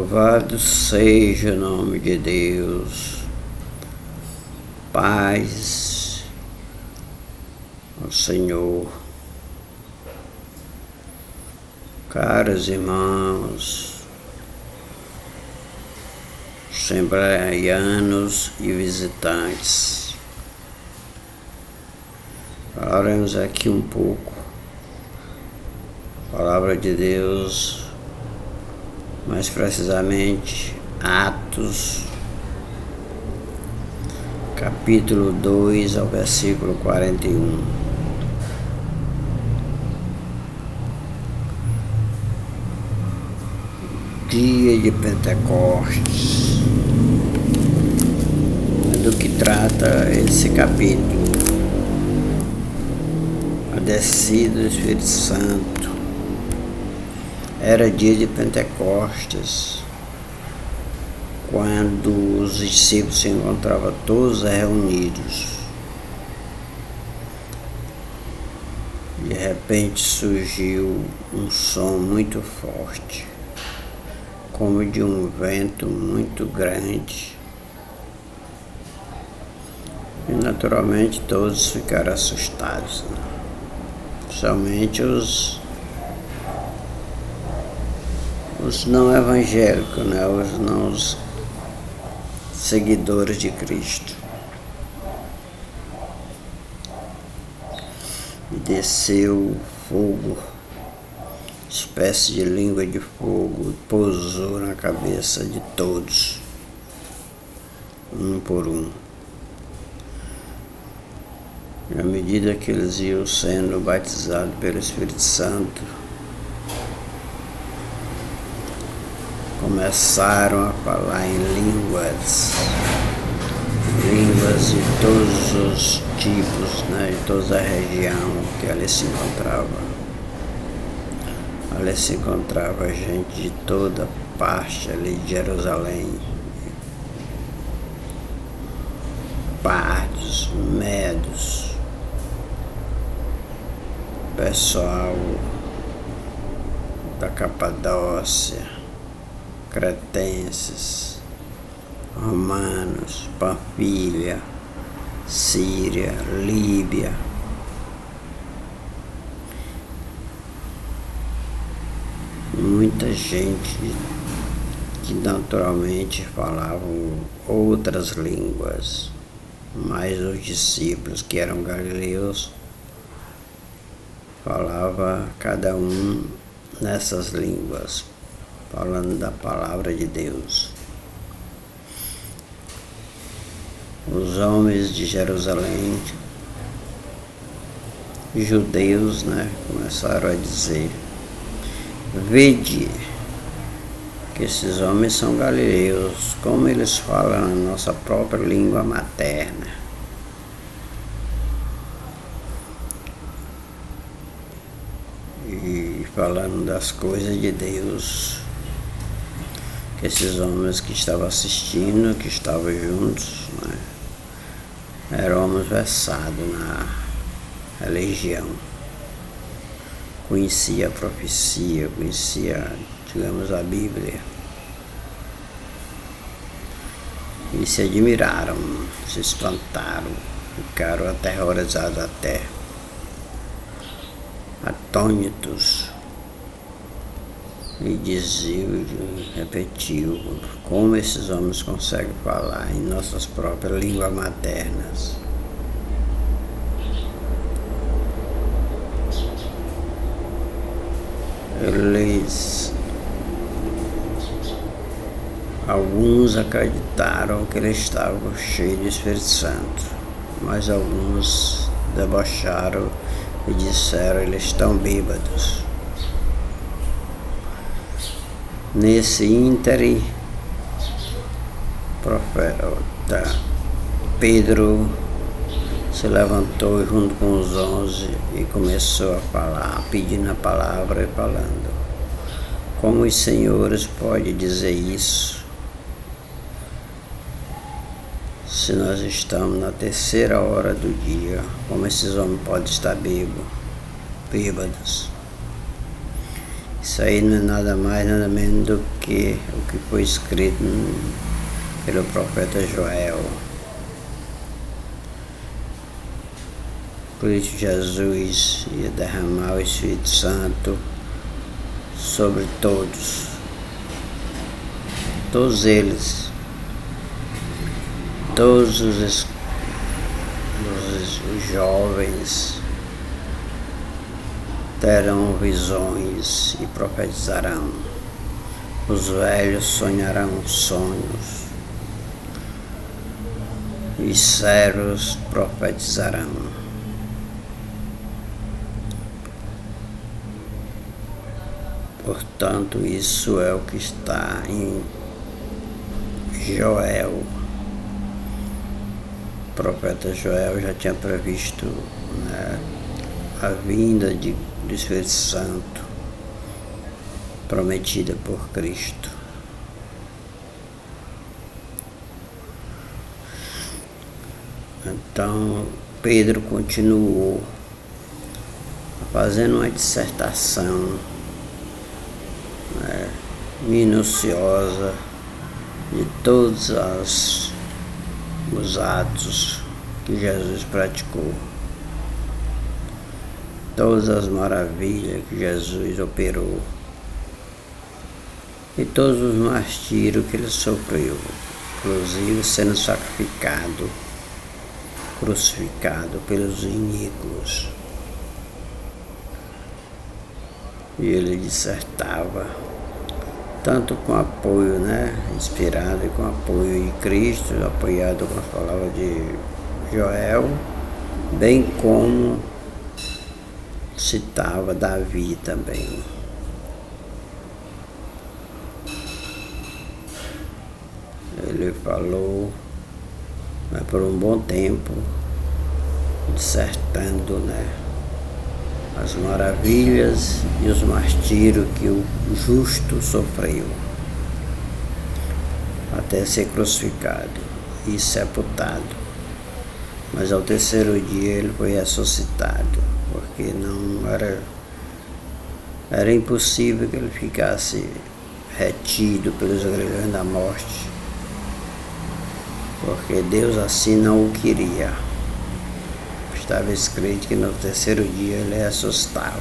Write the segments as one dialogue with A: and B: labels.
A: Louvado seja o nome de Deus. Paz ao Senhor. Caros irmãos, assembleianos e visitantes, falaremos aqui um pouco a palavra de Deus, mais precisamente Atos, capítulo 2 ao versículo 41. Dia de Pentecostes. É do que trata esse capítulo. A descida do Espírito Santo. Era dia de Pentecostes, quando os discípulos se encontravam todos reunidos. De repente surgiu um som muito forte, como de um vento muito grande. E naturalmente todos ficaram assustados, né? Somente os não evangélicos, né? Os seguidores de Cristo. E desceu fogo, espécie de língua de fogo, e pousou na cabeça de todos, um por um. E à medida que eles iam sendo batizados pelo Espírito Santo, começaram a falar em línguas de todos os tipos, né, de toda a região que ali se encontrava. Ali se encontrava gente de toda parte ali de Jerusalém, partos, medos, pessoal da Capadócia, cretenses, romanos, Panfilha, Síria, Líbia. Muita gente que naturalmente falavam outras línguas, mas os discípulos que eram galileus falavam cada um nessas línguas, falando da palavra de Deus. Os homens de Jerusalém, judeus, né, começaram a dizer: vede que esses homens são galileus, como eles falam a nossa própria língua materna. E falando das coisas de Deus, que esses homens que estavam assistindo, que estavam juntos, né, eram homens versados na religião. Conhecia a profecia, conhecia, digamos, a Bíblia. E se admiraram, se espantaram, ficaram aterrorizados até, atônitos. E diziam, repetiu, como esses homens conseguem falar em nossas próprias línguas maternas. Alguns acreditaram que eles estavam cheios do Espírito Santo, mas alguns debocharam e disseram: eles estão bêbados. Nesse ínterim, profeta Pedro se levantou junto com os 11 e começou a falar, pedindo a palavra e falando: como os senhores podem dizer isso, se nós estamos na terceira hora do dia? Como esses homens podem estar bêbados? Isso aí não é nada mais, nada menos do que o que foi escrito pelo profeta Joel. Por isso Jesus ia derramar o Espírito Santo sobre todos eles, todos os jovens terão visões e profetizarão, os velhos sonharão sonhos, e servos profetizarão. Portanto, isso é o que está em Joel. O profeta Joel já tinha previsto, né, a vinda do Espírito Santo prometida por Cristo. Então Pedro continuou fazendo uma dissertação, né, minuciosa de todos os atos que Jesus praticou, todas as maravilhas que Jesus operou e todos os martírios que ele sofreu, inclusive sendo sacrificado, crucificado pelos iníquos. E ele dissertava, tanto com apoio, né, inspirado e com apoio de Cristo, apoiado com as palavras de Joel, bem como citava Davi também. Ele falou, né, por um bom tempo, dissertando, né, as maravilhas e os martírios que o justo sofreu, até ser crucificado e sepultado. Mas ao terceiro dia ele foi ressuscitado, porque não era impossível que ele ficasse retido pelos grilhões da morte, porque Deus assim não o queria. Estava escrito que no terceiro dia ele ressuscitava.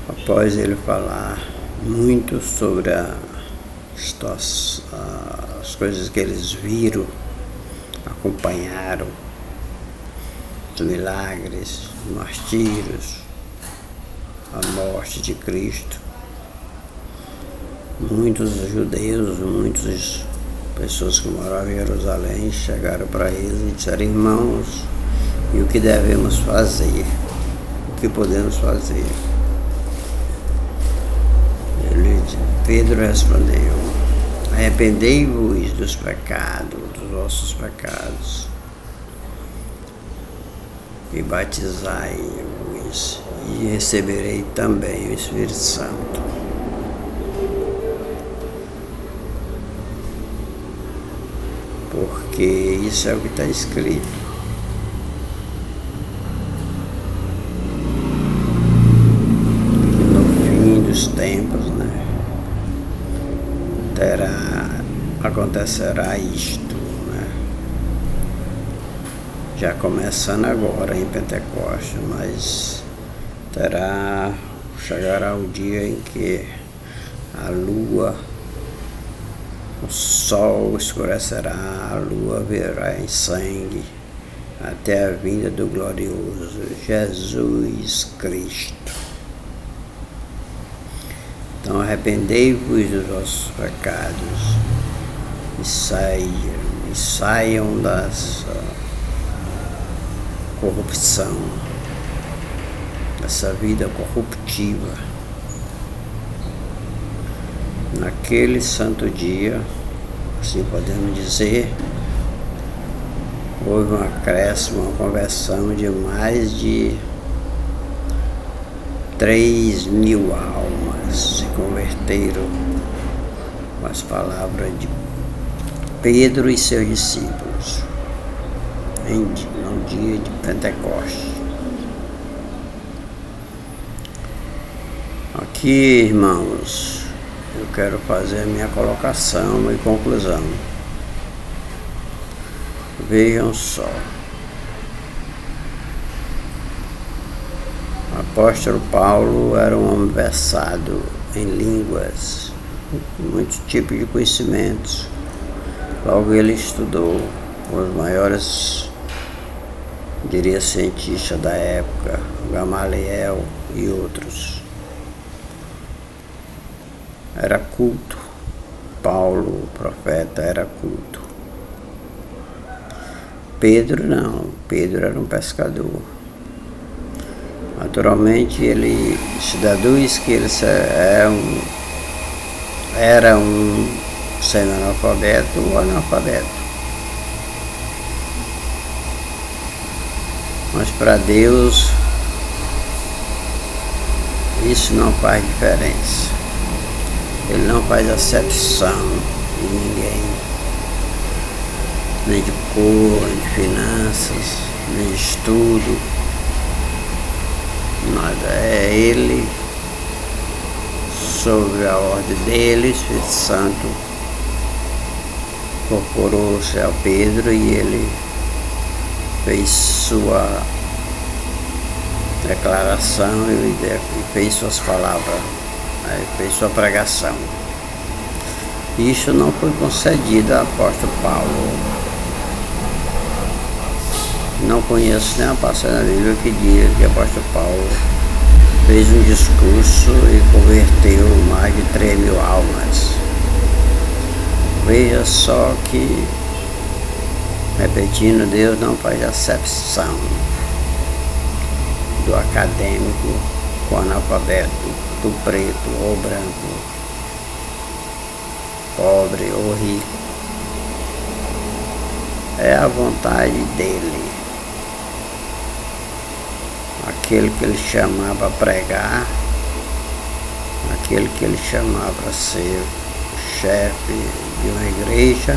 A: Após ele falar muito sobre as coisas que eles viram, acompanharam, os milagres, os martírios, a morte de Cristo, muitos judeus, muitas pessoas que moravam em Jerusalém chegaram para eles e disseram: irmãos, e o que devemos fazer? O que podemos fazer? Pedro respondeu: arrependei-vos dos pecados, dos vossos pecados, e batizai-vos, e receberei também o Espírito Santo. Porque isso é o que está escrito. Que no fim dos tempos, né, acontecerá isto, né? Já começando agora em Pentecostes, mas chegará o dia em que a lua, o sol escurecerá, a lua virá em sangue, até a vinda do glorioso Jesus Cristo. Então arrependei-vos dos vossos pecados e saiam dessa corrupção, dessa vida corruptiva. Naquele santo dia, assim podemos dizer, houve um acréscimo, uma conversão de mais de 3.000 almas se converteram com as palavras de Pedro e seus discípulos no dia de Pentecostes. Aqui, irmãos, eu quero fazer a minha colocação e conclusão. Vejam só. O apóstolo Paulo era um homem versado em línguas, muitos tipos de conhecimentos. Logo ele estudou os maiores, diria, cientistas da época, Gamaliel e outros. Era culto. Paulo, o profeta, era culto. Pedro não. Pedro era um pescador. Naturalmente ele se deduz que ele era um semi-analfabeto ou analfabeto. Mas para Deus isso não faz diferença. Ele não faz acepção de ninguém, nem de cor, nem de finanças, nem de estudo, nada. É Ele, sob a ordem dele, o Espírito Santo incorporou-se a Pedro e ele fez sua declaração e fez suas palavras. Aí fez sua pregação. Isso não foi concedido ao apóstolo Paulo. Não conheço nem a passagem na Bíblia que diz que o apóstolo Paulo fez um discurso e converteu mais de 3.000 almas. Veja só que, repetindo, Deus não faz acepção do acadêmico com o analfabeto, do preto ou branco, pobre ou rico. É a vontade dele. Aquele que ele chamava para pregar, aquele que ele chamava para ser chefe de uma igreja,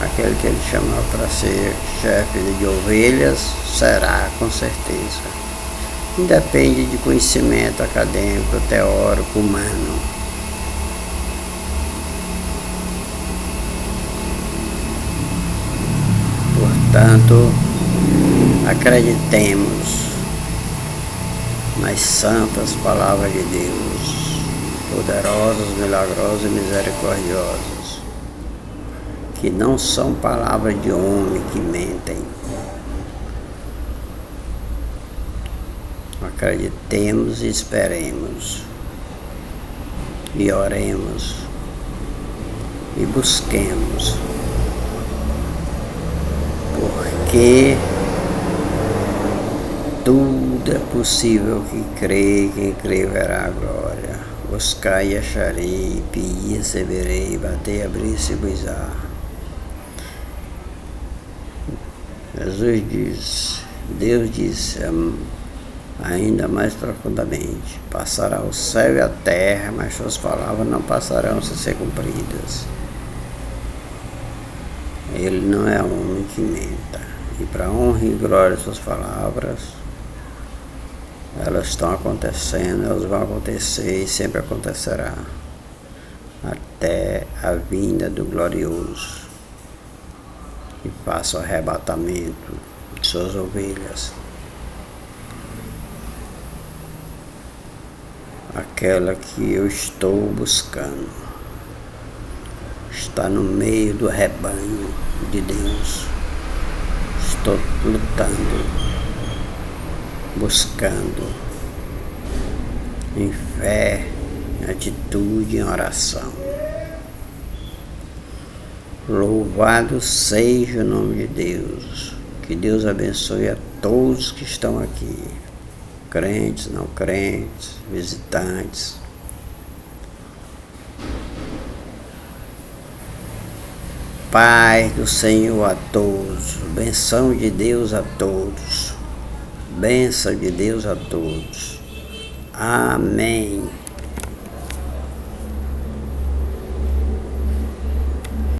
A: aquele que ele chamava para ser chefe de ovelhas, será com certeza. Independe de conhecimento acadêmico, teórico, humano. Portanto, acreditemos nas santas palavras de Deus, poderosas, milagrosas e misericordiosas, que não são palavras de homem que mentem. Acreditemos e esperemos, e oremos, e busquemos, porque tudo é possível que crê, quem crê verá a glória. Buscai e acharei, pedi e receberei, batei, abri-se e vos-á. Jesus diz, Deus disse ainda mais profundamente: passará o céu e a terra, mas suas palavras não passarão sem ser cumpridas. Ele não é homem que menta. E para honra e glória de suas palavras, elas estão acontecendo, elas vão acontecer e sempre acontecerá, até a vinda do glorioso, que faça o arrebatamento de suas ovelhas. Aquela que eu estou buscando está no meio do rebanho de Deus. Estou lutando, buscando em fé, em atitude, em oração. Louvado seja o nome de Deus. Que Deus abençoe a todos que estão aqui, crentes, não crentes, visitantes. Paz do Senhor a todos, benção de Deus a todos, bênção de Deus a todos. Amém.